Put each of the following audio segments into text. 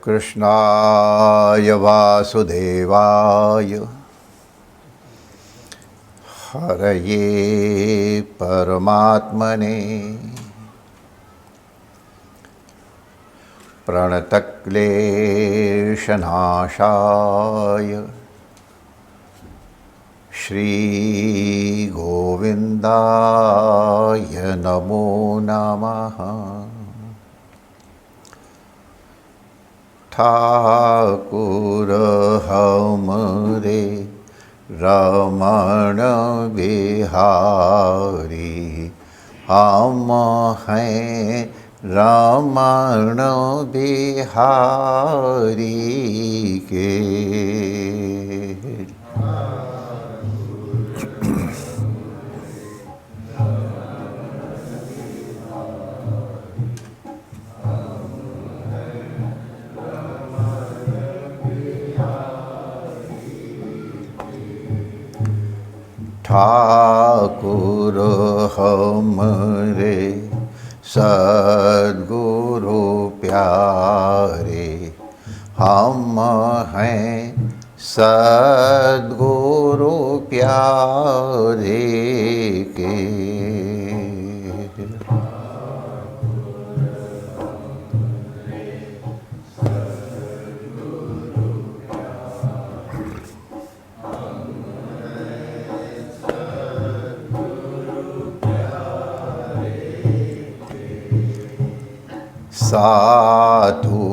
कृष्णाय वासुदेवाय हरये परमात्मने प्रणतक्लेशनाशाय श्रीगोविन्दाय नमो नमः। ठाकुर हमरे रमण बिहारी, हम हैं रमण बिहारी के। ठाकुर हमरे सद्गुरु प्यारे, हम हैं सद्गुरु प्यारे के। साधु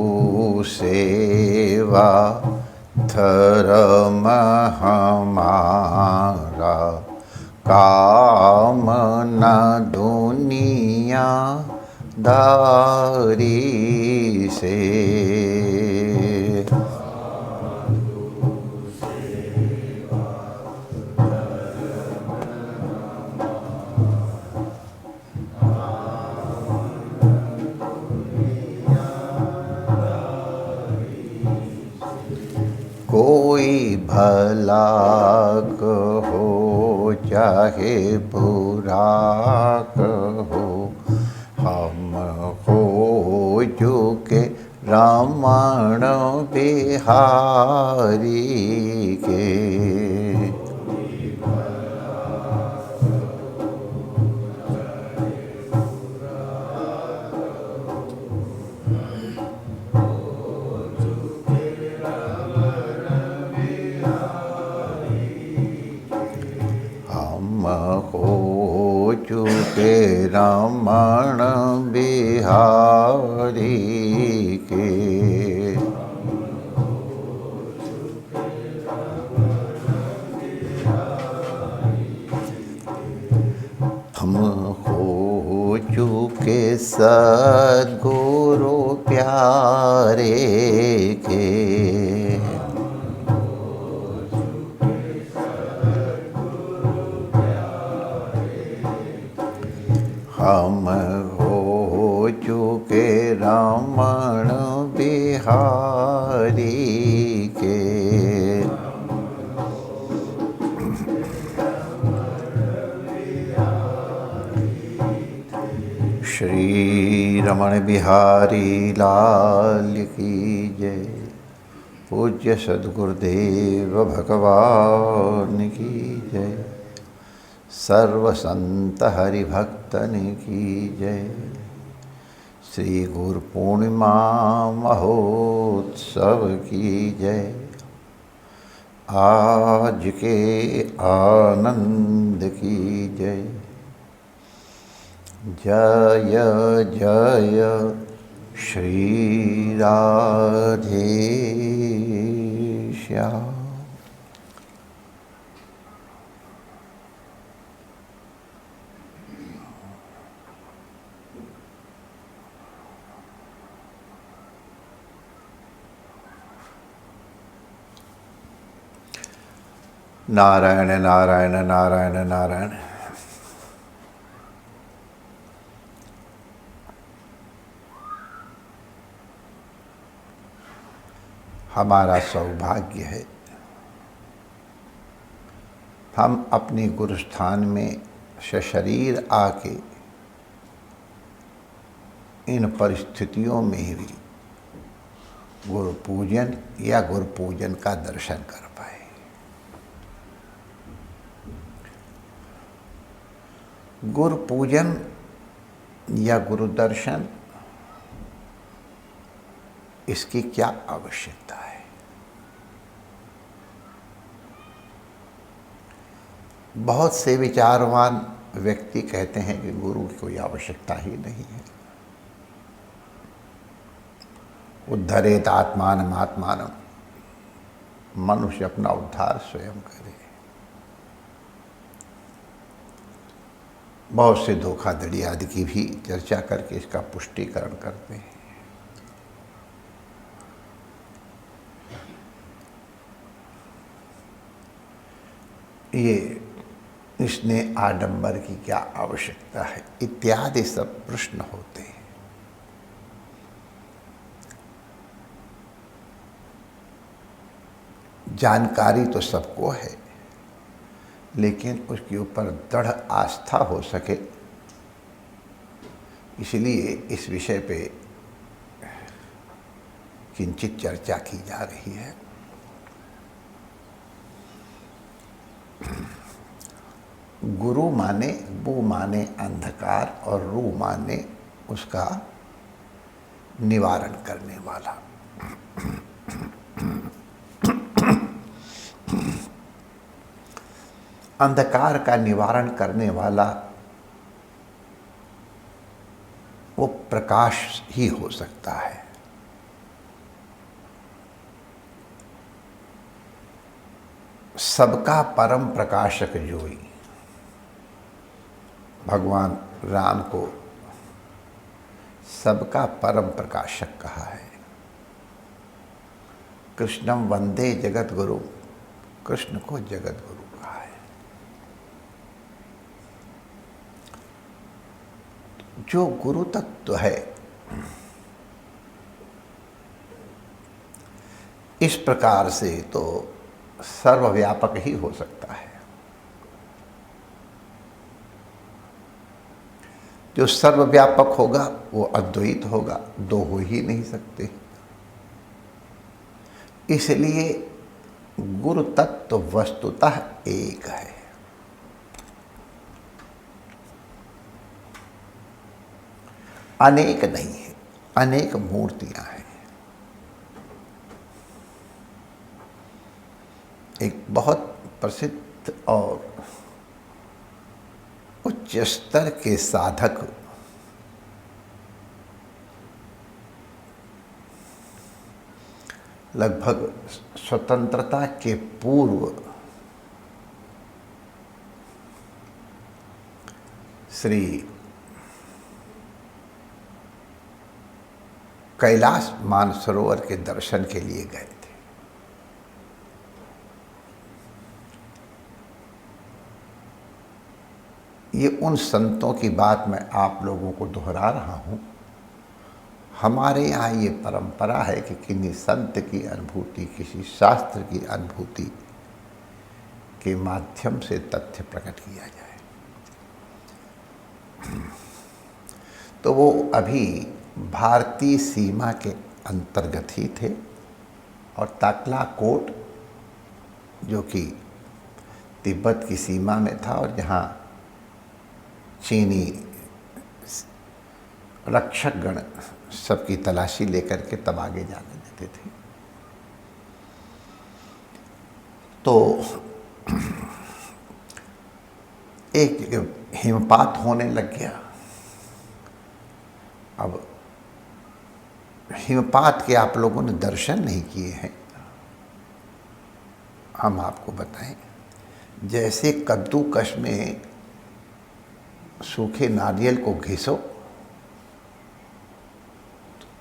सेवा धर्म हमारा, काम न दुनिया दारी से। कोई भला कहो चाहे बुरा कहो, हम हो चुके रमण बिहारी के। हो चुके रमण बिहारी के। हम हो चुके सद्गुरु प्यारे के। हम हो चुके रमण बिहारी के। श्री रमण बिहारी लाल की जय। पूज्य सद्गुरुदेव भगवान की जय। सर्व संत हरिभक्तन की जय। श्री गुरु पूर्णिमा महोत्सव की जय। आज के आनंद की जय। जय जय श्री राधे श्याम। नारायण नारायण नारायण नारायण। हमारा सौभाग्य है हम अपने गुरु स्थान में सशरीर आके इन परिस्थितियों में भी गुरु पूजन या गुरु पूजन का दर्शन कर पाए। गुरु पूजन या गुरु दर्शन, इसकी क्या आवश्यकता है? बहुत से विचारवान व्यक्ति कहते हैं कि गुरु की कोई आवश्यकता ही नहीं है। उद्धरेत आत्मानम आत्मानम, मनुष्य अपना उद्धार स्वयं करे। बहुत से धोखाधड़ी आदि की भी चर्चा करके इसका पुष्टिकरण करते हैं। ये इसने आडंबर की क्या आवश्यकता है, इत्यादि सब प्रश्न होते हैं। जानकारी तो सबको है, लेकिन उसके ऊपर दृढ़ आस्था हो सके, इसलिए इस विषय पे किंचित चर्चा की जा रही है। गुरु माने, बु माने अंधकार और रू माने उसका निवारण करने वाला। अंधकार का निवारण करने वाला वो प्रकाश ही हो सकता है। सबका परम प्रकाशक जोई, भगवान राम को सबका परम प्रकाशक कहा है। कृष्णम वंदे जगत गुरु, कृष्ण को जगत गुरु कहा है। जो गुरु तत्व है, इस प्रकार से तो सर्वव्यापक ही हो सकता है। जो सर्वव्यापक होगा वो अद्वैत होगा, दो हो ही नहीं सकते। इसलिए गुरु तत्व वस्तुतः एक है। अनेक नहीं है, अनेक मूर्तियां हैं। एक बहुत प्रसिद्ध और उच्च स्तर के साधक लगभग स्वतंत्रता के पूर्व श्री कैलाश मानसरोवर के दर्शन के लिए गए थे। ये उन संतों की बात मैं आप लोगों को दोहरा रहा हूँ। हमारे यहाँ ये परंपरा है कि किसी संत की अनुभूति, किसी शास्त्र की अनुभूति के माध्यम से तथ्य प्रकट किया जाए। तो वो अभी भारतीय सीमा के अंतर्गत ही थे और ताकलाकोट, जो कि तिब्बत की सीमा में था और जहाँ चीनी रक्षक गण सबकी तलाशी लेकर के तब आगे जाने देते थे। तो एक जगह हिमपात होने लग गया। अब हिमपात के आप लोगों ने दर्शन नहीं किए हैं, हम आपको बताएं। जैसे कद्दूकस में सूखे नारियल को घिसो,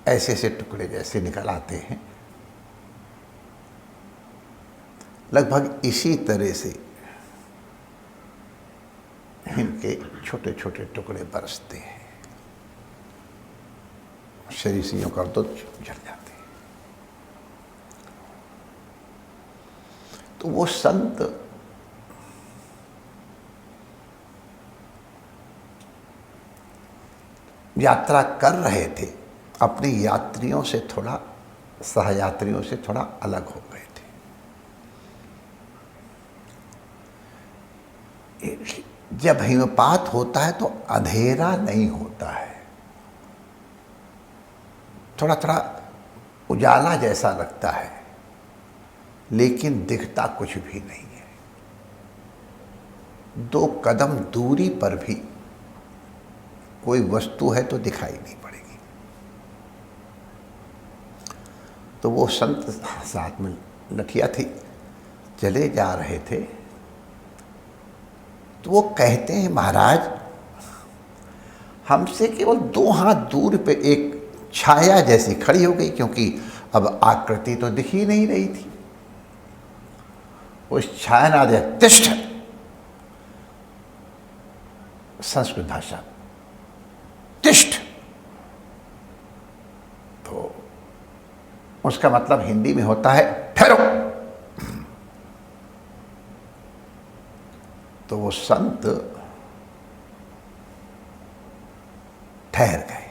ऐसे से टुकड़े जैसे निकल आते हैं, लगभग इसी तरह से इनके छोटे छोटे टुकड़े बरसते हैं। शरीर से यूं कर दो झड़ जाते हैं। तो वो संत यात्रा कर रहे थे, अपने यात्रियों से थोड़ा सहयात्रियों से थोड़ा अलग हो गए थे। जब हिमपात होता है तो अंधेरा नहीं होता है, थोड़ा थोड़ा उजाला जैसा लगता है, लेकिन दिखता कुछ भी नहीं है। 2 कदम दूरी पर भी कोई वस्तु है तो दिखाई नहीं पड़ेगी। तो वो संत साथ में लठिया थी, चले जा रहे थे, तो वो कहते हैं महाराज हमसे केवल 2 हाथ दूर पे एक छाया जैसी खड़ी हो गई, क्योंकि अब आकृति तो दिख ही नहीं रही थी। उस छाया ना दे तिष्ठ, संस्कृत भाषा तिष्ठ, तो उसका मतलब हिंदी में होता है ठहरो। तो वो संत ठहर गए।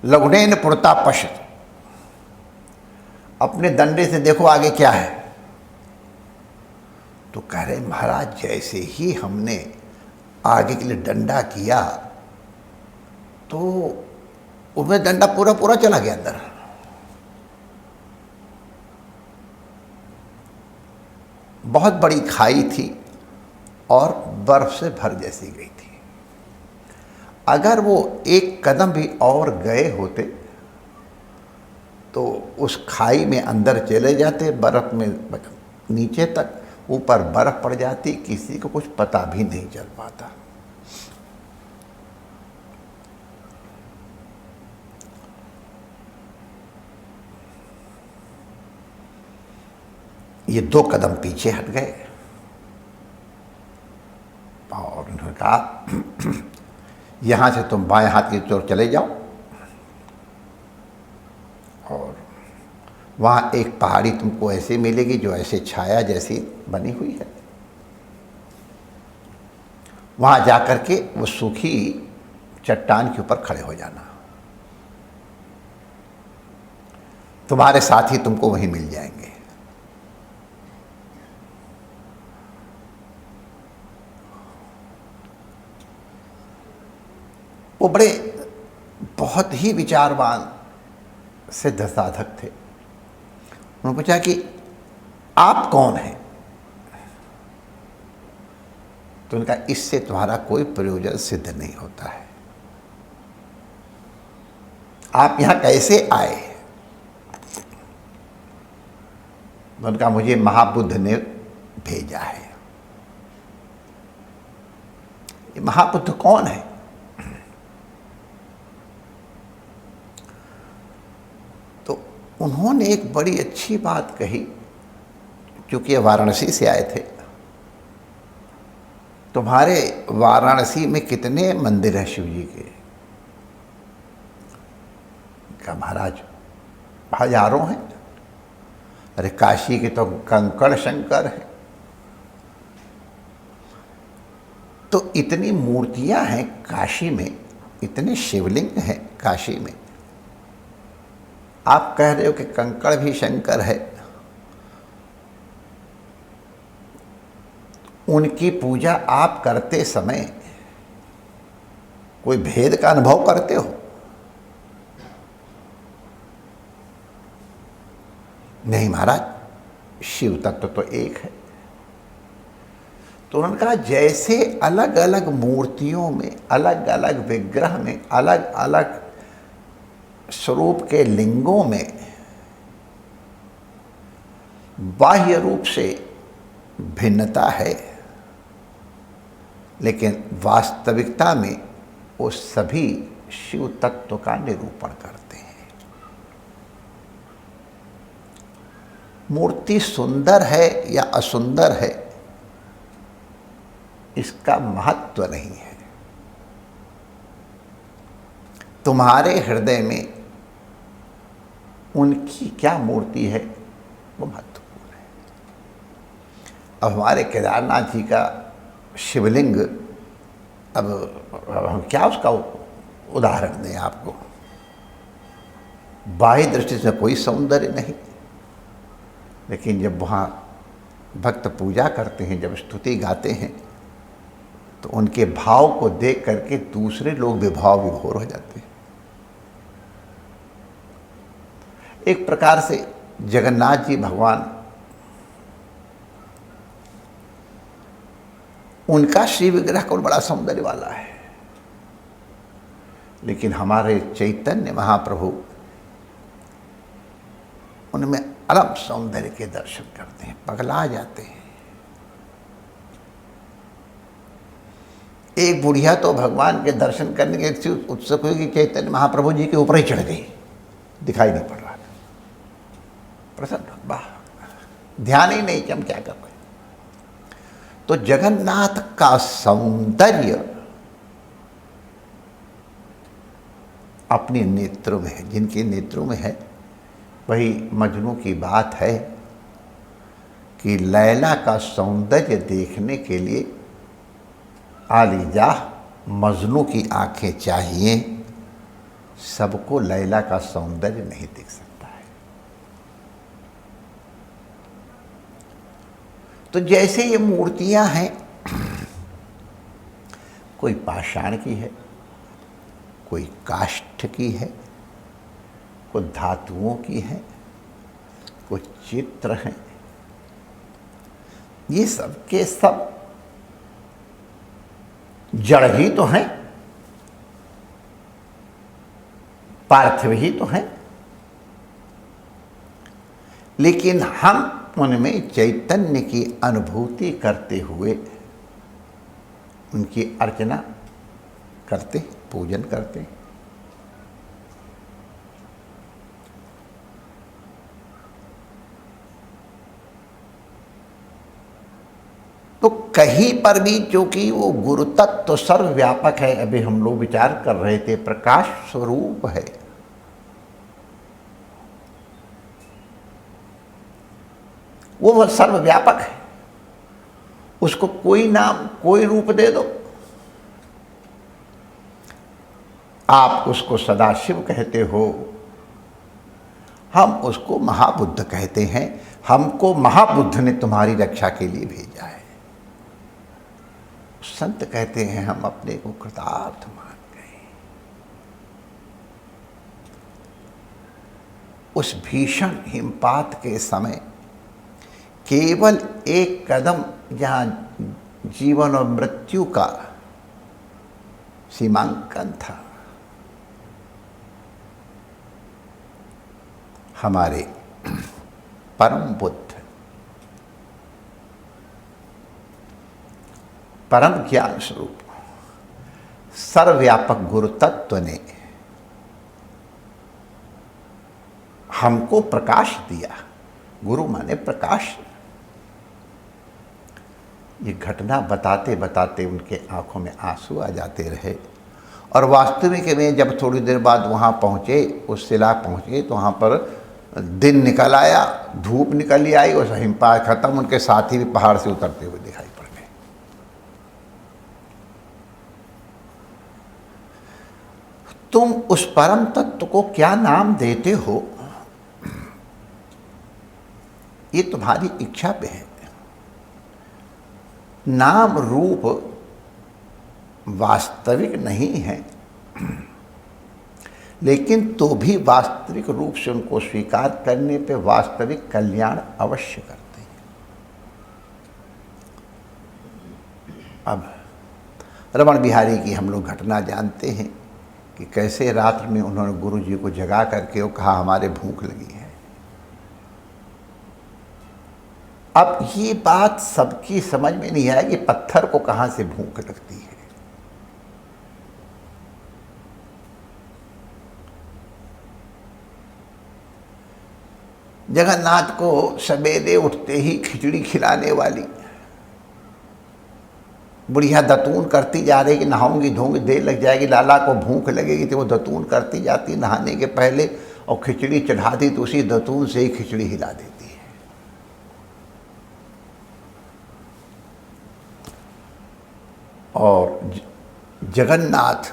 लघुनेन पुरता पश्यत, अपने डंडे से देखो आगे क्या है। तो कह रहे महाराज जैसे ही हमने आगे के लिए डंडा किया तो उसमें डंडा पूरा पूरा चला गया अंदर। बहुत बड़ी खाई थी और बर्फ से भर जैसी गई थी। अगर वो 1 कदम भी और गए होते तो उस खाई में अंदर चले जाते, बर्फ में नीचे तक, ऊपर बर्फ पड़ जाती, किसी को कुछ पता भी नहीं चल पाता। ये 2 कदम पीछे हट गए और उन्होंने कहा यहां से तुम बाएं हाथ की ओर चले जाओ, और वहाँ एक पहाड़ी तुमको ऐसे मिलेगी जो ऐसे छाया जैसी बनी हुई है। वहाँ जाकर के वो सूखी चट्टान के ऊपर खड़े हो जाना, तुम्हारे साथी तुमको वहीं मिल जाएंगे। वो बड़े बहुत ही विचारवान सिद्ध साधक थे। उन्होंने पूछा कि आप कौन हैं? तो उनका इससे तुम्हारा कोई प्रयोजन सिद्ध नहीं होता है। आप यहां कैसे आए? तो उनका मुझे महाबुद्ध ने भेजा है। ये महाबुद्ध कौन है? उन्होंने एक बड़ी अच्छी बात कही, क्योंकि वाराणसी से आए थे। तुम्हारे वाराणसी में कितने मंदिर हैं शिव जी के? क्या महाराज हजारों हैं। अरे काशी के तो कंकड़ शंकर है। तो इतनी मूर्तियां हैं काशी में, इतने शिवलिंग हैं काशी में, आप कह रहे हो कि कंकड़ भी शंकर है। उनकी पूजा आप करते समय कोई भेद का अनुभव करते हो? नहीं महाराज, शिव तत्व तो एक है। तो उन्होंने कहा जैसे अलग अलग मूर्तियों में, अलग अलग विग्रह में, अलग अलग स्वरूप के लिंगों में बाह्य रूप से भिन्नता है, लेकिन वास्तविकता में वो सभी शिव तत्व का निरूपण करते हैं। मूर्ति सुंदर है या असुंदर है, इसका महत्व नहीं है। तुम्हारे हृदय में उनकी क्या मूर्ति है वो महत्वपूर्ण है। अब हमारे केदारनाथ जी का शिवलिंग, अब हम क्या उसका उदाहरण दें आपको, बाह्य दृष्टि से कोई सौंदर्य नहीं, लेकिन जब वहाँ भक्त पूजा करते हैं, जब स्तुति गाते हैं, तो उनके भाव को देख करके दूसरे लोग विभाव विभोर हो जाते हैं। एक प्रकार से जगन्नाथ जी भगवान, उनका श्री विग्रह कौन बड़ा सौंदर्य वाला है, लेकिन हमारे चैतन्य महाप्रभु उनमें अलग सौंदर्य के दर्शन करते हैं, पगला जाते हैं। एक बुढ़िया तो भगवान के दर्शन करने के इतनी उत्सुक हुई कि चैतन्य महाप्रभु जी के ऊपर ही चढ़ गई, दिखाई नहीं पड़ रहा था, प्रसन्न, वाह, ध्यान ही नहीं कि हम क्या कर रहे। तो जगन्नाथ का सौंदर्य अपने नेत्रों में है, जिनके नेत्रों में है। वही मजनू की बात है कि लैला का सौंदर्य देखने के लिए आलिजा मजनू की आंखें चाहिए, सबको लैला का सौंदर्य नहीं दिख सकता है। तो जैसे ये मूर्तियां हैं, कोई पाषाण की है, कोई काष्ठ की है, कोई धातुओं की है, कोई चित्र हैं, ये सब के सब जड़ ही तो हैं, पार्थिव ही तो हैं, लेकिन हम उनमें चैतन्य की अनुभूति करते हुए उनकी अर्चना करते, पूजन करते। तो कहीं पर भी, चूंकि वो गुरु तत्व तो सर्वव्यापक है, अभी हम लोग विचार कर रहे थे, प्रकाश स्वरूप है, वो सर्वव्यापक है, उसको कोई नाम कोई रूप दे दो, आप उसको सदाशिव कहते हो, हम उसको महाबुद्ध कहते हैं, हमको महाबुद्ध ने तुम्हारी रक्षा के लिए भेजा है। संत कहते हैं हम अपने को कृतार्थ मान गए। उस भीषण हिमपात के समय केवल एक कदम जहां जीवन और मृत्यु का सीमांकन था, हमारे परम बुद्ध, परम ज्ञान स्वरूप सर्वव्यापक गुरु तत्व ने हमको प्रकाश दिया। गुरु माने प्रकाश। ये घटना बताते बताते उनके आंखों में आंसू आ जाते रहे, और वास्तविक में जब थोड़ी देर बाद वहाँ पहुँचे, उस शिला पहुँचे, तो वहाँ पर दिन निकल आया, धूप निकल आई, और हिमपात खत्म, उनके साथी भी पहाड़ से उतरते हुए दिखाई पड़ गए। तुम उस परम तत्व को क्या नाम देते हो, ये तुम्हारी इच्छा पे है। नाम रूप वास्तविक नहीं है, लेकिन तो भी वास्तविक रूप से उनको स्वीकार करने पे वास्तविक कल्याण अवश्य करते हैं। अब रमण बिहारी की हम लोग घटना जानते हैं कि कैसे रात्र में उन्होंने गुरु जी को जगा करके वो कहा हमारे भूख लगी है। अब ये बात सबकी समझ में नहीं आया कि पत्थर को कहाँ से भूख लगती है। जगन्नाथ को सवेरे उठते ही खिचड़ी खिलाने वाली बुढ़िया दतून करती जा रही कि नहाऊंगी धोऊंगी, देर लग जाएगी, लाला को भूख लगेगी, तो वो दतून करती जाती नहाने के पहले, और खिचड़ी चढ़ाती तो उसी दतून से ही खिचड़ी हिला देती है। और जगन्नाथ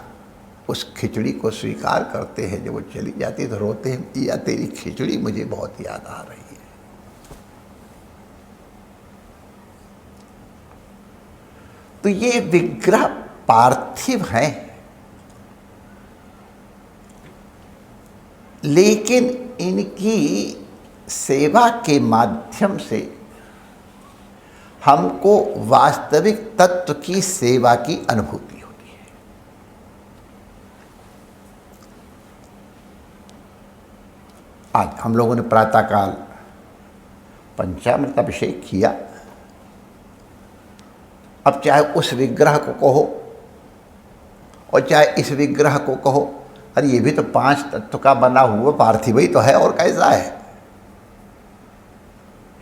उस खिचड़ी को स्वीकार करते हैं। जब वो चली जाती तो रोते हैं, या तेरी खिचड़ी मुझे बहुत याद आ रही है। तो ये विग्रह पार्थिव हैं, लेकिन इनकी सेवा के माध्यम से हमको वास्तविक तत्व की सेवा की अनुभूति होती है। आज हम लोगों ने प्रातःकाल पंचामृत अभिषेक किया। अब चाहे उस विग्रह को कहो और चाहे इस विग्रह को कहो, अरे ये भी तो 5 तत्व का बना हुआ पार्थिव ही तो है, और कैसा है?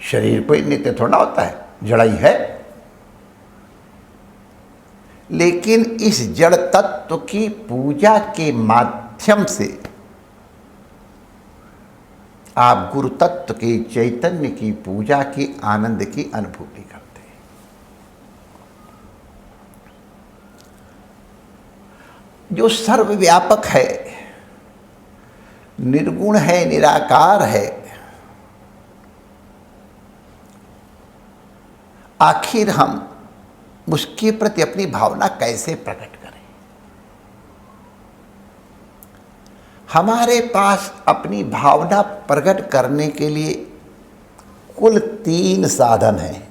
शरीर कोई नित्य थोड़ा होता है, जड़ ही है। लेकिन इस जड़ तत्व की पूजा के माध्यम से आप गुरु तत्व के चैतन्य की पूजा की आनंद की अनुभूति करते हैं। जो सर्वव्यापक है, निर्गुण है, निराकार है, आखिर हम उसके प्रति अपनी भावना कैसे प्रकट करें? हमारे पास अपनी भावना प्रकट करने के लिए कुल 3 साधन हैं।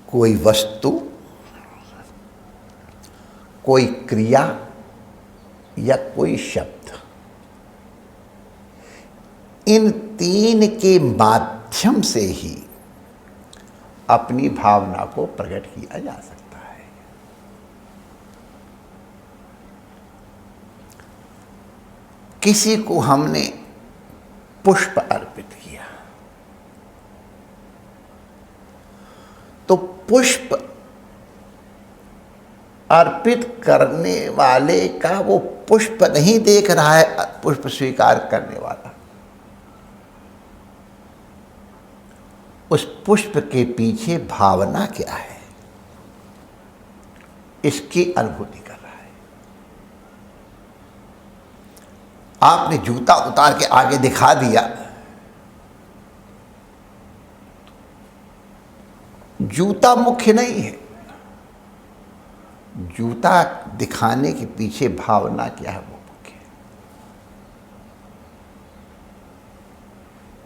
कोई वस्तु, कोई क्रिया या कोई शब्द। इन 3 के माध्यम से ही अपनी भावना को प्रकट किया जा सकता है। किसी को हमने पुष्प अर्पित किया तो पुष्प अर्पित करने वाले का वो पुष्प नहीं देख रहा है, पुष्प स्वीकार करने वाला उस पुष्प के पीछे भावना क्या है, इसकी अनुभूति कर रहा है। आपने जूता उतार के आगे दिखा दिया, जूता मुख्य नहीं है, जूता दिखाने के पीछे भावना क्या है वो मुख्य है।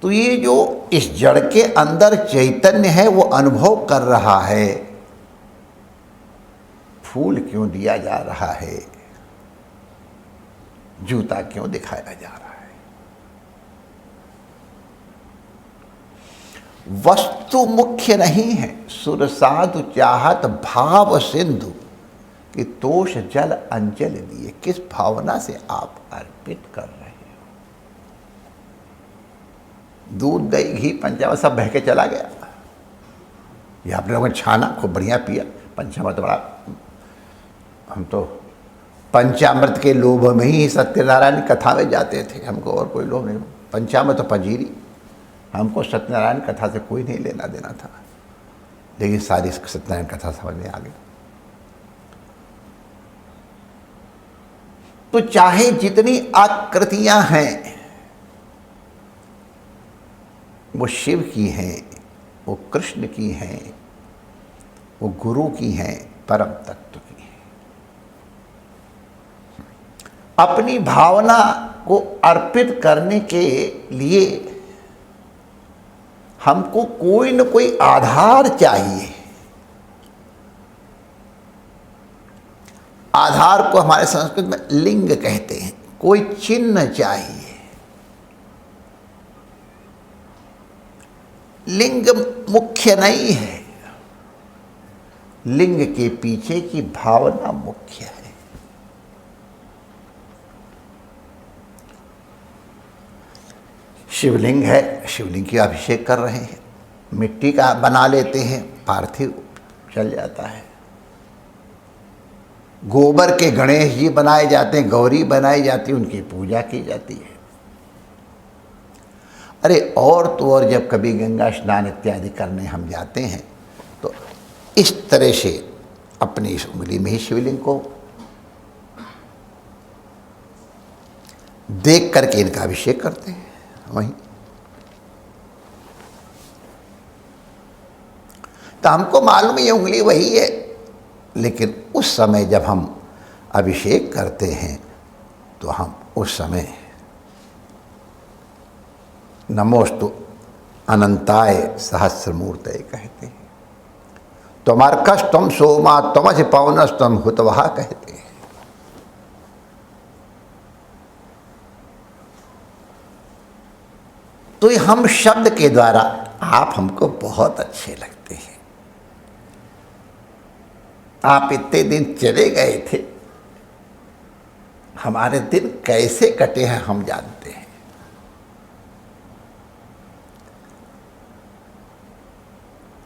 तो ये जो इस जड़ के अंदर चैतन्य है वो अनुभव कर रहा है, फूल क्यों दिया जा रहा है, जूता क्यों दिखाया जा रहा है। वस्तु मुख्य नहीं है। सुर साधु चाहत भाव सिंधु कि तोष जल अंजल दिए। किस भावना से आप अर्पित कर रहे हो? दूध दही घी पंचामृत सब बह के चला गया। ये आप लोगों ने छाना, खूब बढ़िया पिया पंचामृत। बड़ा हम तो पंचामृत के लोभ में ही सत्यनारायण कथा में जाते थे, हमको और कोई लोभ नहीं। पंचामृत तो पंजीरी, हमको सत्यनारायण कथा से कोई नहीं लेना देना था, लेकिन सारी सत्यनारायण कथा समझ में आ गई। तो चाहे जितनी आकृतियां हैं वो शिव की हैं, वो कृष्ण की हैं, वो गुरु की हैं, परम तत्व की हैं, अपनी भावना को अर्पित करने के लिए हमको कोई न कोई आधार चाहिए। आधार को हमारे संस्कृत में लिंग कहते हैं। कोई चिन्ह चाहिए। लिंग मुख्य नहीं है, लिंग के पीछे की भावना मुख्य है। शिवलिंग है, शिवलिंग की अभिषेक कर रहे हैं, मिट्टी का बना लेते हैं, पार्थिव चल जाता है। गोबर के गणेश जी बनाए जाते हैं, गौरी बनाई जाती है, उनकी पूजा की जाती है। अरे और तो और जब कभी गंगा स्नान इत्यादि करने हम जाते हैं इस तरह से अपनी इस उंगली में ही शिवलिंग को देख करके इनका अभिषेक करते हैं। वहीं तो हमको मालूम है ये उंगली वही है, लेकिन उस समय जब हम अभिषेक करते हैं तो हम उस समय नमोस्तु अनंताय सहस्रमूर्तये कहते हैं। त्वमर्कस त्वम सोमा त्वमसि पवनस त्वम हुतवः कहते हैं। तो ये हम शब्द के द्वारा आप हमको बहुत अच्छे लगते हैं। आप इतने दिन चले गए थे, हमारे दिन कैसे कटे हैं हम जानते हैं।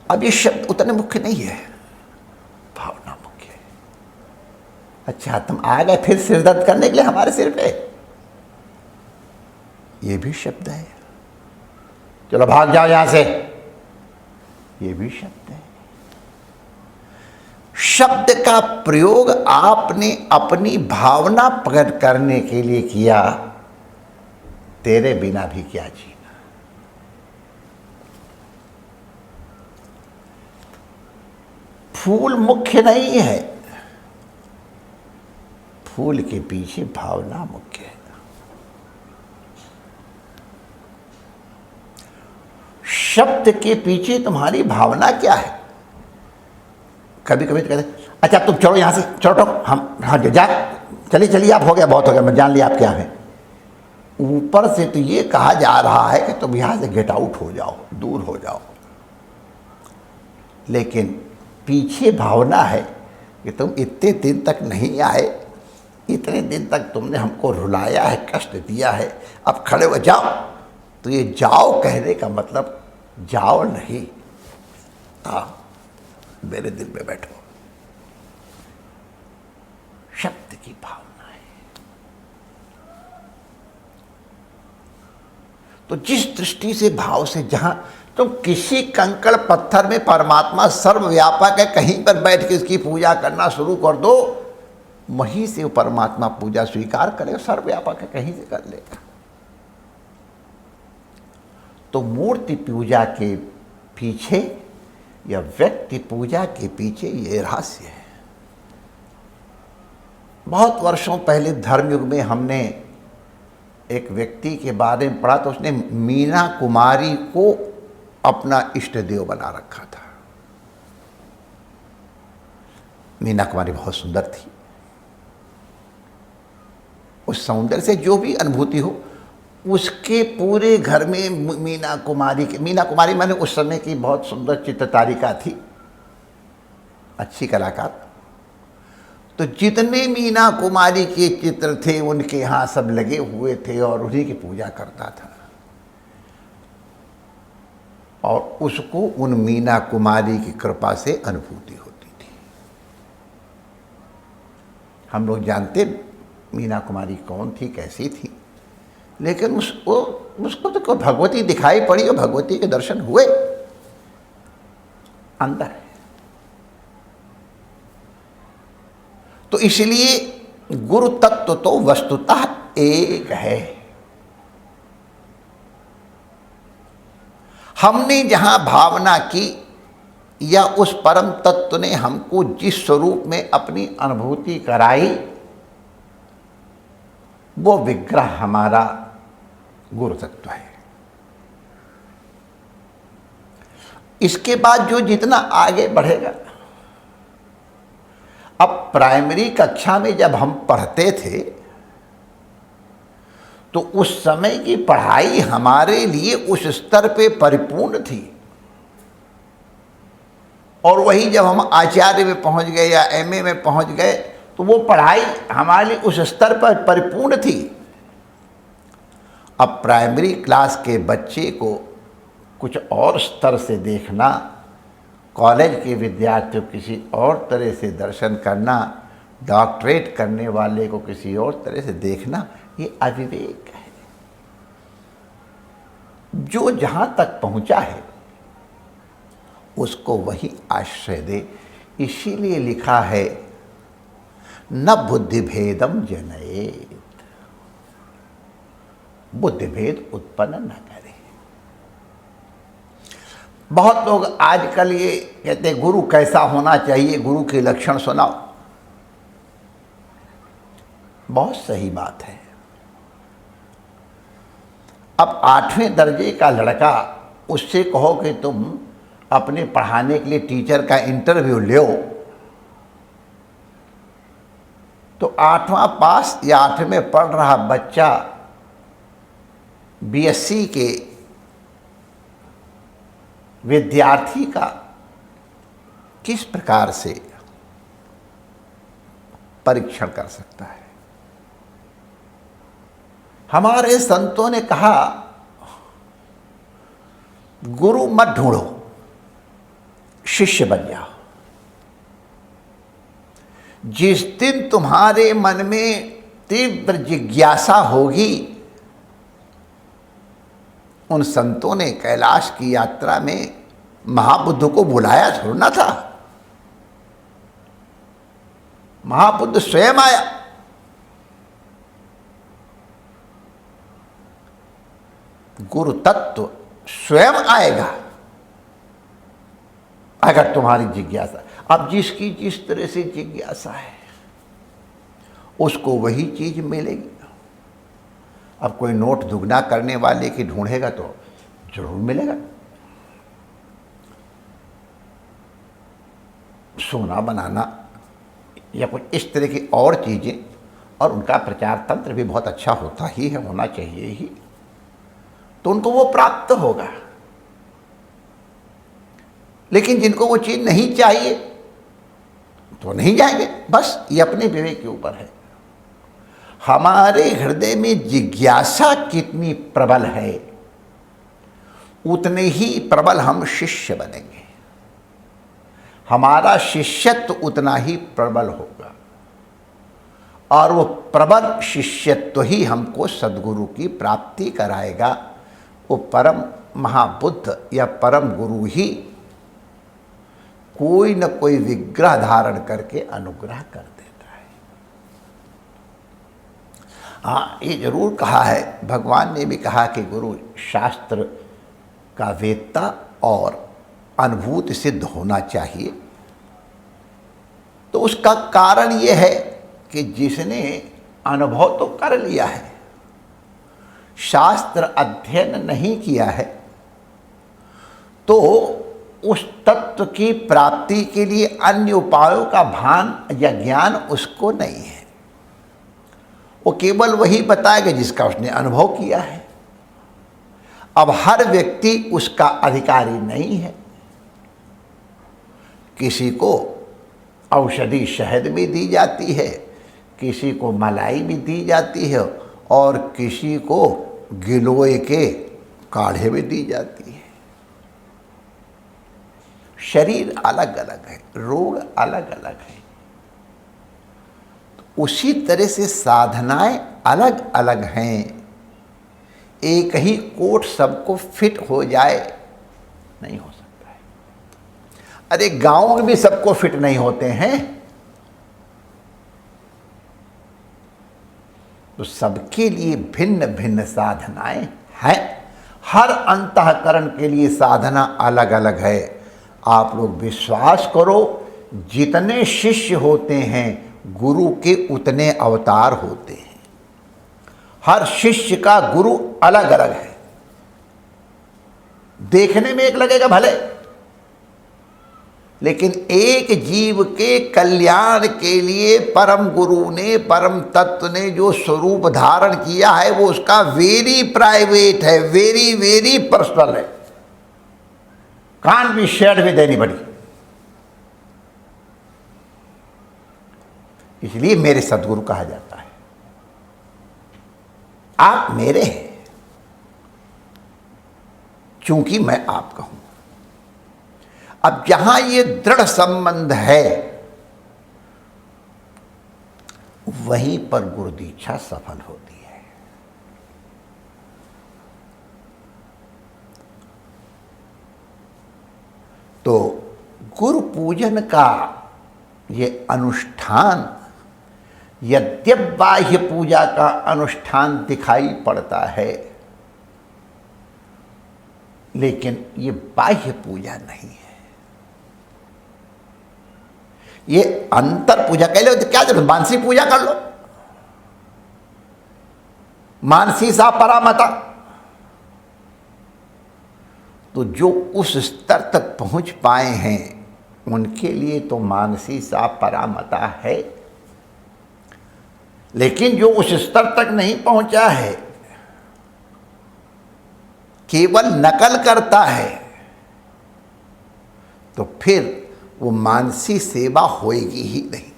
अब ये शब्द उतने मुख्य नहीं है, भावना मुख्य है। अच्छा, तुम आ गए फिर सिर दर्द करने के लिए हमारे सिर पे, ये भी शब्द है। चलो भाग जाओ यहां से, ये भी शब्द है। शब्द का प्रयोग आपने अपनी भावना प्रकट करने के लिए किया। तेरे बिना भी क्या जीना। फूल मुख्य नहीं है, फूल के पीछे भावना मुख्य है। शब्द के पीछे तुम्हारी भावना क्या है। कभी कभी तो कहते अच्छा तुम चलो यहाँ से, चलो हम हाँ जा चलिए चलिए आप, हो गया बहुत हो गया, मैं जान लिया आप क्या है। ऊपर से तो ये कहा जा रहा है कि तुम यहाँ से गेट आउट हो जाओ, दूर हो जाओ, लेकिन पीछे भावना है कि तुम इतने दिन तक नहीं आए, इतने दिन तक तुमने हमको रुलाया है, कष्ट दिया है, अब खड़े हो जाओ। तो ये जाओ कहने का मतलब जाओ नहीं, आओ मेरे दिल में बैठो। शब्द की भावना है। तो जिस दृष्टि से भाव से, जहां तुम किसी कंकड़ पत्थर में परमात्मा सर्वव्यापक है, कहीं पर बैठ के इसकी पूजा करना शुरू कर दो, वहीं से वो परमात्मा पूजा स्वीकार करेगा। सर्वव्यापक है, कहीं से कर लेगा। तो मूर्ति पूजा के पीछे या व्यक्ति पूजा के पीछे ये रहस्य है। बहुत वर्षों पहले धर्मयुग में हमने एक व्यक्ति के बारे में पढ़ा, तो उसने मीना कुमारी को अपना इष्ट देव बना रखा था। मीना कुमारी बहुत सुंदर थी। उस सौंदर्य से जो भी अनुभूति हो, उसके पूरे घर में मीना कुमारी मैंने उस समय की बहुत सुंदर चित्रकारिका थी, अच्छी कलाकार। तो जितने मीना कुमारी के चित्र थे उनके यहाँ सब लगे हुए थे और उन्हीं की पूजा करता था। और उसको उन मीना कुमारी की कृपा से अनुभूति होती थी। हम लोग जानते मीना कुमारी कौन थी, कैसी थी, लेकिन उसको तो कोई भगवती दिखाई पड़ी और भगवती के दर्शन हुए अंदर है। तो इसलिए गुरु तत्व तो वस्तुतः एक है। हमने जहां भावना की या उस परम तत्व ने हमको जिस स्वरूप में अपनी अनुभूति कराई, वो विग्रह हमारा गुरु तत्व है। इसके बाद जो जितना आगे बढ़ेगा, अब प्राइमरी कक्षा में जब हम पढ़ते थे तो उस समय की पढ़ाई हमारे लिए उस स्तर पे परिपूर्ण थी, और वही जब हम आचार्य में पहुंच गए या एमए में पहुंच गए तो वो पढ़ाई हमारे लिए उस स्तर पर परिपूर्ण थी। अब प्राइमरी क्लास के बच्चे को कुछ और स्तर से देखना, कॉलेज के विद्यार्थी को किसी और तरह से दर्शन करना, डॉक्टरेट करने वाले को किसी और तरह से देखना, ये अविवेक है। जो जहाँ तक पहुँचा है उसको वही आश्रय दे। इसीलिए लिखा है न बुद्धि भेदम जनयेत, बुद्धि भेद उत्पन्न न करे। बहुत लोग आजकल ये कहते हैं गुरु कैसा होना चाहिए, गुरु के लक्षण सुनाओ। बहुत सही बात है। अब 8वें दर्जे का लड़का, उससे कहो कि तुम अपने पढ़ाने के लिए टीचर का इंटरव्यू लो, तो 8वां पास या 8वें में पढ़ रहा बच्चा बीएससी के विद्यार्थी का किस प्रकार से परीक्षण कर सकता है। हमारे संतों ने कहा गुरु मत ढूंढो, शिष्य बन जाओ। जिस दिन तुम्हारे मन में तीव्र जिज्ञासा होगी, उन संतों ने कैलाश की यात्रा में महाबुद्ध को बुलाया थोड़ा ना था, महाबुद्ध स्वयं आया। गुरु तत्व स्वयं आएगा अगर तुम्हारी जिज्ञासा। अब जिसकी जिस तरह से जिज्ञासा है उसको वही चीज मिलेगी। अब कोई नोट दुगना करने वाले की ढूंढेगा तो जरूर मिलेगा। सोना बनाना या कुछ इस तरह की और चीजें, और उनका प्रचार तंत्र भी बहुत अच्छा होता ही है, होना चाहिए ही, तो उनको वो प्राप्त होगा। लेकिन जिनको वो चीज नहीं चाहिए तो नहीं जाएंगे। बस ये अपने विवेक के ऊपर है। हमारे हृदय में जिज्ञासा कितनी प्रबल है, उतने ही प्रबल हम शिष्य बनेंगे। हमारा शिष्यत्व उतना ही प्रबल होगा, और वो प्रबल शिष्यत्व ही हमको सद्गुरु की प्राप्ति कराएगा। वो परम महाबुद्ध या परम गुरु ही कोई न कोई विग्रह धारण करके अनुग्रह कर देता है। हाँ, ये जरूर कहा है, भगवान ने भी कहा कि गुरु शास्त्र का वेत्ता और अनुभूति सिद्ध होना चाहिए। तो उसका कारण ये है कि जिसने अनुभव तो कर लिया है, शास्त्र अध्ययन नहीं किया है, तो उस तत्व की प्राप्ति के लिए अन्य उपायों का भान या ज्ञान उसको नहीं है। वो केवल वही बताएगा जिसका उसने अनुभव किया है। अब हर व्यक्ति उसका अधिकारी नहीं है। किसी को औषधि शहद भी दी जाती है, किसी को मलाई भी दी जाती है, और किसी को गिलोय के काढ़े भी दी जाती है। शरीर अलग अलग है, रोग अलग अलग है। उसी तरह से साधनाएं अलग अलग हैं। एक ही कोट सबको फिट हो जाए नहीं हो सकता है। अरे गांव में भी सबको फिट नहीं होते हैं, तो सबके लिए भिन्न भिन्न साधनाएं हैं। हर अंतःकरण के लिए साधना अलग अलग है। आप लोग विश्वास करो, जितने शिष्य होते हैं गुरु के उतने अवतार होते हैं। हर शिष्य का गुरु अलग अलग है। देखने में एक लगेगा भले, लेकिन एक जीव के कल्याण के लिए परम गुरु ने, परम तत्व ने जो स्वरूप धारण किया है वो उसका वेरी प्राइवेट है, वेरी वेरी पर्सनल है। कान भी शेड भी देनी पड़ी। इसलिए मेरे सद्गुरु कहा जाता है। आप मेरे हैं चूंकि मैं आपका हूं। अब जहां ये दृढ़ संबंध है वहीं पर गुरु दीक्षा सफल होती है। तो गुरु पूजन का ये अनुष्ठान यद्यप बाह्य पूजा का अनुष्ठान दिखाई पड़ता है, लेकिन ये बाह्य पूजा नहीं है, ये अंतर पूजा। कह लो तो क्या जरूरत, मानसी पूजा कर लो, मानसी सा परामता। तो जो उस स्तर तक पहुंच पाए हैं उनके लिए तो मानसी सा परामता है, लेकिन जो उस स्तर तक नहीं पहुंचा है, केवल नकल करता है, तो फिर वो मानसी सेवा होएगी ही नहीं।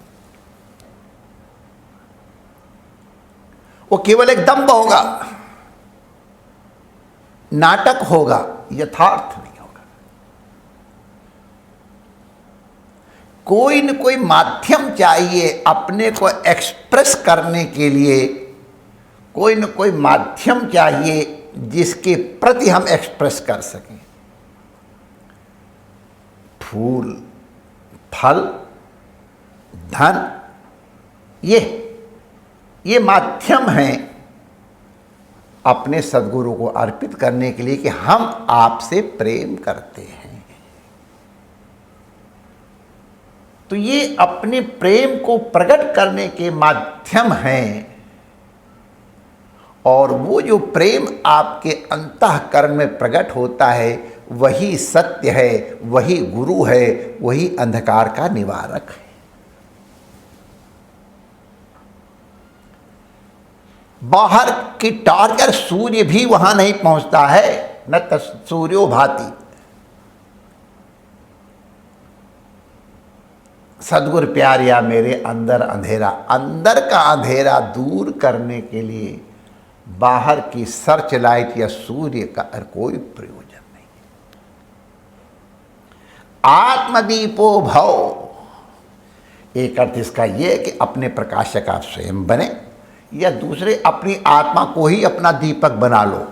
वो केवल एक दंभ होगा, नाटक होगा, यथार्थ नहीं होगा। कोई न कोई माध्यम चाहिए अपने को एक्सप्रेस करने के लिए, कोई न कोई माध्यम चाहिए जिसके प्रति हम एक्सप्रेस कर सकें। फूल, फल, धन, ये माध्यम हैं अपने सद्गुरु को अर्पित करने के लिए कि हम आपसे प्रेम करते हैं। तो ये अपने प्रेम को प्रकट करने के माध्यम हैं, और वो जो प्रेम आपके अंतःकरण में प्रकट होता है वही सत्य है, वही गुरु है, वही अंधकार का निवारक है। बाहर की टार्गर सूर्य भी वहां नहीं पहुंचता है, न तो सूर्यो भाति। सद्गुरु प्यारिया मेरे अंदर अंधेरा, अंदर का अंधेरा दूर करने के लिए बाहर की सर्च लाइट या सूर्य का कोई प्रयोजन नहीं। आत्मदीपो भव, एक अर्थ इसका यह है कि अपने प्रकाशक आप स्वयं बने, या दूसरे अपनी आत्मा को ही अपना दीपक बना लो,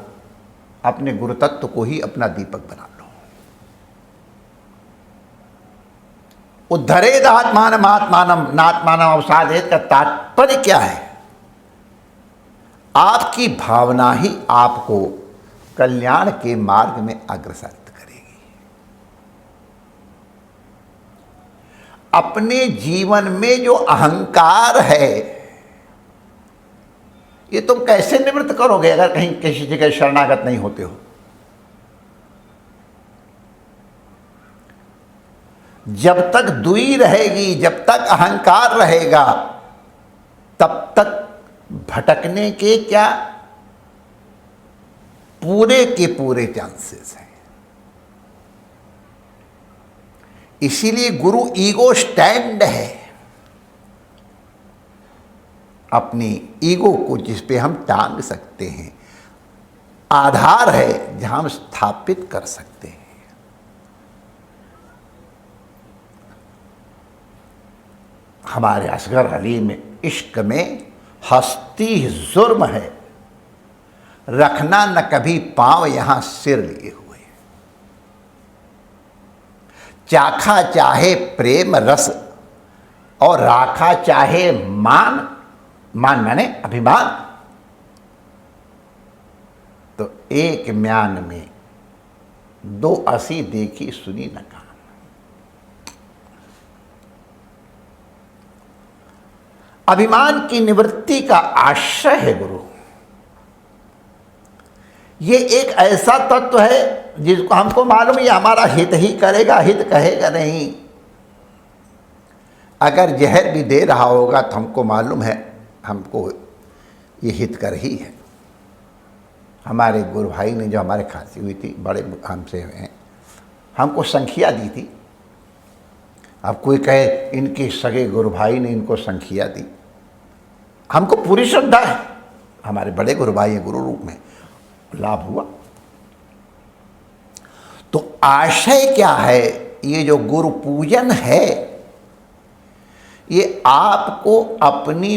अपने गुरु तत्व को ही अपना दीपक बना लो। उद्धरेद आत्मानम आत्मानम नात्मानम अवसादेत का तात्पर्य क्या है? आपकी भावना ही आपको कल्याण के मार्ग में अग्रसर करेगी। अपने जीवन में जो अहंकार है ये तुम कैसे निवृत्त करोगे अगर कहीं किसी जगह शरणागत नहीं होते हो? जब तक दुई रहेगी, जब तक अहंकार रहेगा, तब तक भटकने के क्या पूरे के पूरे चांसेस हैं। इसीलिए गुरु ईगो स्टैंड है, अपनी ईगो को जिस पे हम टांग सकते हैं, आधार है जहां हम स्थापित कर सकते हैं। हमारे असगर अली में इश्क में हस्ती जुर्म है, रखना न कभी पांव यहां सिर लिए हुए। चाखा चाहे प्रेम रस और राखा चाहे मान, मान माने अभिमान, तो एक म्यान में दो असी देखी सुनी न कहा। अभिमान की निवृत्ति का आश्रय है गुरु। ये एक ऐसा तत्व है जिसको हमको मालूम है हमारा हित ही करेगा, हित कहेगा नहीं। अगर जहर भी दे रहा होगा तो हमको मालूम है हमको ये हित कर ही है। हमारे गुरु भाई ने जो हमारे खांसी हुई थी, बड़े हमसे हैं, हमको संख्या दी थी। अब कोई कहे इनके सगे गुरु भाई ने इनको संख्या दी, हमको पूरी श्रद्धा है, हमारे बड़े गुरु भाई हैं, गुरु रूप में लाभ हुआ। तो आशय क्या है? ये जो गुरु पूजन है ये आपको अपनी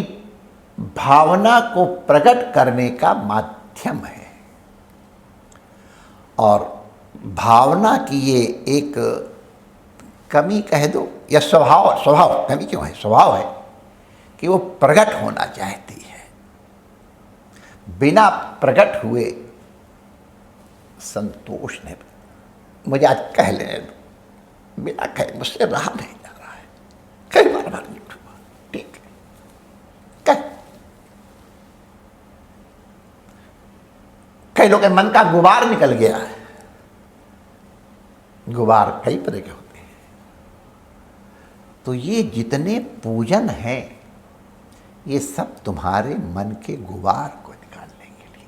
भावना को प्रकट करने का माध्यम है, और भावना की ये एक कमी कह दो या स्वभाव, स्वभाव कमी क्यों है, स्वभाव है कि वो प्रकट होना चाहती है। बिना प्रकट हुए संतोष नहीं, मुझे आज कह लेने दो, बिना कहे मुझसे रहा नहीं जा रहा है, कई बार नहीं उठूंगा, ठीक है कह। कई लोग के मन का गुबार निकल गया है, गुबार कई तरह के होते हैं। तो ये जितने पूजन हैं ये सब तुम्हारे मन के गुबार को निकालने के लिए,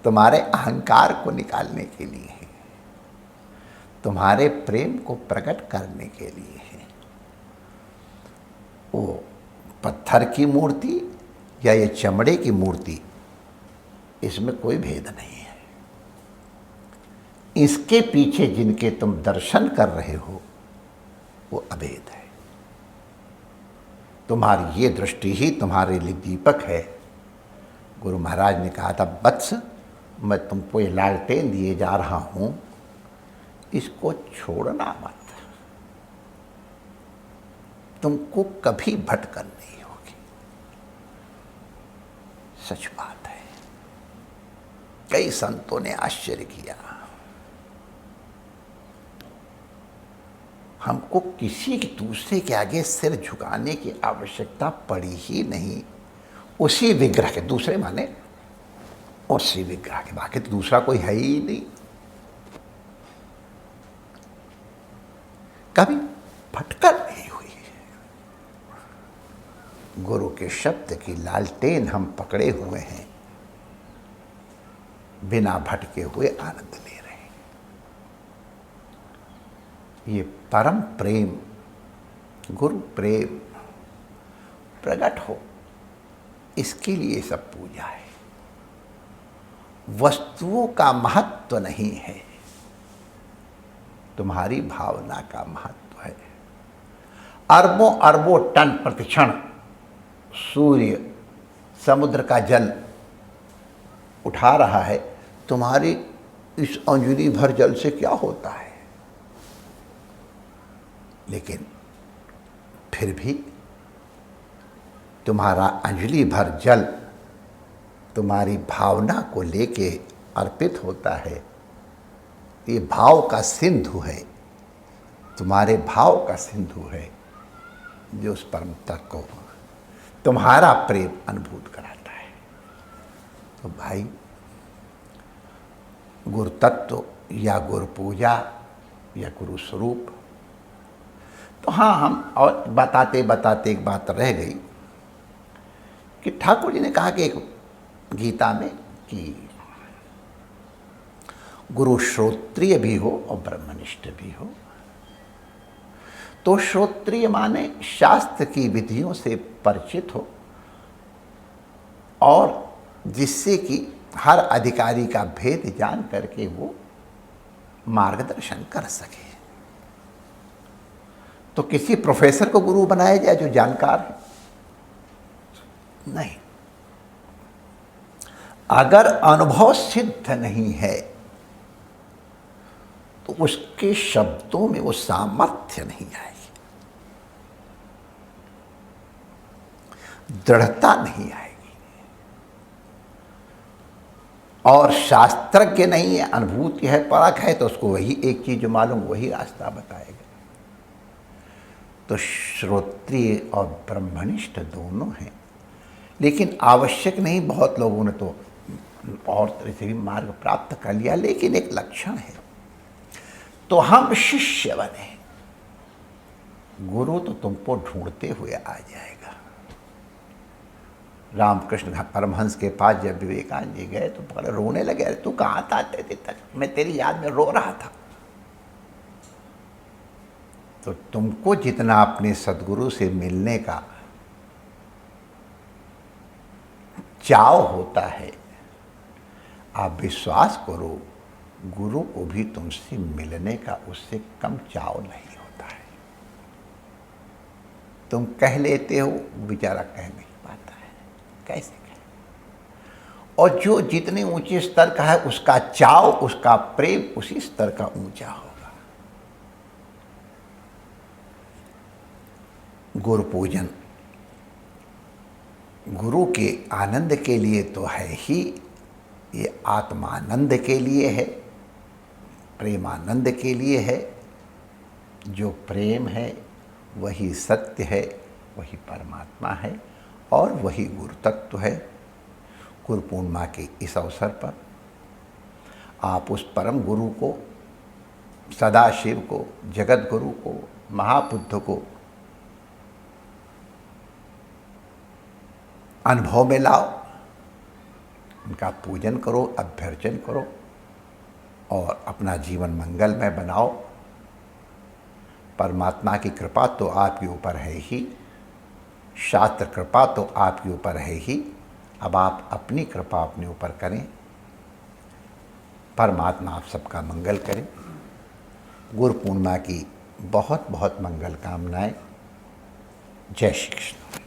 तुम्हारे अहंकार को निकालने के लिए है, तुम्हारे प्रेम को प्रकट करने के लिए है। वो पत्थर की मूर्ति या ये चमड़े की मूर्ति, इसमें कोई भेद नहीं है। इसके पीछे जिनके तुम दर्शन कर रहे हो वो अभेद है। तुम्हारी ये दृष्टि ही तुम्हारे लिए दीपक है। गुरु महाराज ने कहा था, वत्स मैं तुमको ये लालटेन दिए जा रहा हूं, इसको छोड़ना मत, तुमको कभी भटकन नहीं होगी। सच बात है। कई संतों ने आश्चर्य किया, हमको किसी दूसरे के आगे सिर झुकाने की आवश्यकता पड़ी ही नहीं। उसी विग्रह के, दूसरे माने उसी विग्रह के, बाकी तो दूसरा कोई है ही नहीं। कभी भटकन नहीं हुई। गुरु के शब्द की लालटेन हम पकड़े हुए हैं, बिना भटके हुए आनंद ले रहे हैं। ये परम प्रेम, गुरु प्रेम प्रकट हो, इसके लिए सब पूजा है। वस्तुओं का महत्व नहीं है, तुम्हारी भावना का महत्व है। अरबों अरबों टन प्रतिक्षण सूर्य समुद्र का जल उठा रहा है, तुम्हारी इस अंजुली भर जल से क्या होता है? लेकिन फिर भी तुम्हारा अंजलि भर जल तुम्हारी भावना को लेके अर्पित होता है। ये भाव का सिंधु है, तुम्हारे भाव का सिंधु है, जो उस परम तत्व को तुम्हारा प्रेम अनुभूत कराता है। तो भाई, गुरु तत्व या गुरु पूजा या गुरु स्वरूप, तो हाँ, हम और बताते बताते एक बात रह गई कि ठाकुर जी ने कहा कि एक गीता में कि गुरु श्रोत्रिय भी हो और ब्रह्मनिष्ठ भी हो। तो श्रोत्रिय माने शास्त्र की विधियों से परिचित हो और जिससे कि हर अधिकारी का भेद जान करके वो मार्गदर्शन कर सके। तो किसी प्रोफेसर को गुरु बनाया जाए जो जानकार है? नहीं। अगर अनुभव सिद्ध नहीं है तो उसके शब्दों में वो सामर्थ्य नहीं आएगी, दृढ़ता नहीं आएगी। और शास्त्रज्ञ नहीं है, अनुभूति है, परख है, तो उसको वही एक चीज जो मालूम वही रास्ता बताएगा। तो श्रोत्रिय और ब्रह्मनिष्ठ दोनों हैं, लेकिन आवश्यक नहीं। बहुत लोगों ने तो और तरह से भी मार्ग प्राप्त कर लिया, लेकिन एक लक्षण है, तो हम शिष्य बने, गुरु तो तुमको ढूंढते हुए आ जाएगा। रामकृष्ण परमहंस के पास जब विवेकानंद जी गए तो पकड़े रोने लगे, अरे तू कहाँ था इतने तक, मैं तेरी याद में रो रहा था। तो तुमको जितना अपने सद्गुरु से मिलने का चाव होता है, आप विश्वास करो, गुरु को भी तुमसे मिलने का उससे कम चाव नहीं होता है। तुम कह लेते हो, बेचारा कह नहीं पाता है, कैसे कहे? और जो जितने ऊंचे स्तर का है, उसका चाव, उसका प्रेम उसी स्तर का ऊंचा होगा। गुरु पूजन गुरु के आनंद के लिए तो है ही, ये आत्मानंद के लिए है, प्रेमानंद के लिए है। जो प्रेम है वही सत्य है, वही परमात्मा है और वही गुरु तत्व है। गुरु पूर्णिमा के इस अवसर पर आप उस परम गुरु को, सदाशिव को, जगत गुरु को, महाबुद्ध को अनुभव में लाओ, उनका पूजन करो, अभ्यर्चन करो और अपना जीवन मंगलमय बनाओ। परमात्मा की कृपा तो आपके ऊपर है ही, शास्त्र कृपा तो आपके ऊपर है ही। अब आप अपनी कृपा अपने ऊपर करें। परमात्मा आप सबका मंगल करें। गुरु पूर्णिमा की बहुत बहुत मंगल कामनाएं। जय श्री कृष्ण।